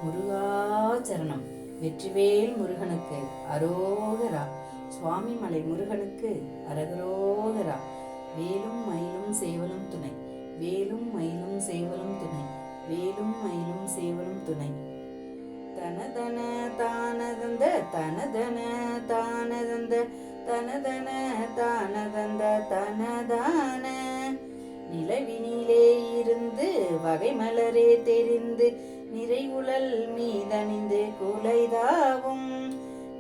முருகாச்சரணம். வெற்றிவேல் முருகனுக்கு அரோகரா. சுவாமிமலை முருகனுக்கு அரகரோகரா. வேலும் மயிலும் சேவலும் துணை, வேலும் மயிலும் சேவலும் துணை, வேலும் மயிலும் சேவலும் துணை. தனதன தானதந்த தனதன தானதந்த தனதன தானதந்த தனதான. நிலவினிலே இருந்து வகை மலரே தெரிந்து நிறைவுழல் மீதணிந்து குலைதாவும்.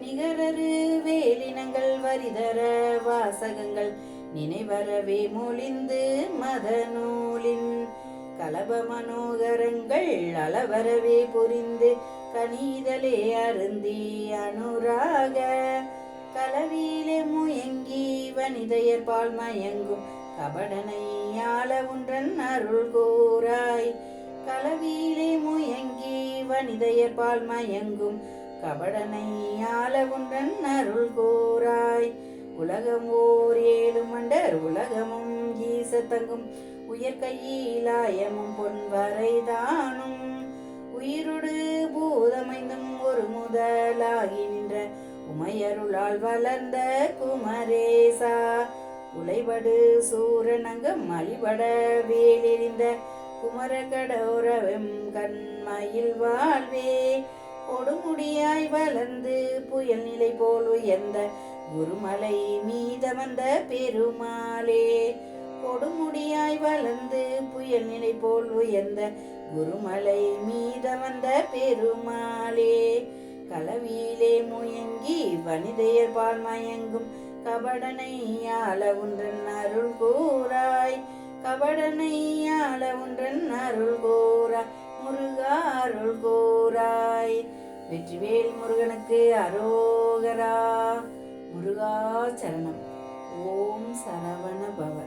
நிகரரு வேலினங்கள் வரிதர வாசகங்கள் நினைவரவே மொழிந்து மதநூலின் கலப மனோகரங்கள் அளவரவே புரிந்து கனிதலே அருந்தி அனுராக கலவியிலே முயங்கி வனிதையர் பால் மயங்கும் கபடனை ஆள ஒன்றன் அருள் கூறாய். கலவியிலே முயங்கி வனிதையர் பால் மயங்கும் கபடனை ஆள ஒன்றன் அருள் கூறாய். உலகம் ஓர் ஏழு மண்டர் உலகமும் ஈச தங்கும் உயர்கையிலாயமும் பொன்வரைதானும் உயிரோடு பூதமைந்தும் ஒரு முதலாகி நின்ற உமையருளால் வளர்ந்த குமரேசா. உலைபடு சூரனங்கம் அழிபட வேலெறிந்த குமர கடோரவெம் கண்மயில் வாழ்வே. கொடுமுடியாய் வளர்ந்து புயல் நிலை போல் உயர்ந்த குருமலை மீத வந்த பெருமாளே. கொடுமுடியாய் வளர்ந்து புயல் நிலை போல் உயர்ந்த குருமலை மீத வந்த பெருமாளே. கலவியிலே முயங்கி வனிதையர் பால் மயங்கும் கபடனை ஆள ஒன்றன் அருள் கூறாய். கபடனை ஆள ஒன்றன் அருள் கூறாய். முருகா அருள் கூறாய். வெற்றிவேல் முருகனுக்கு அரோகரா. முருகாச்சரணம். ஓம் சரவண பவ.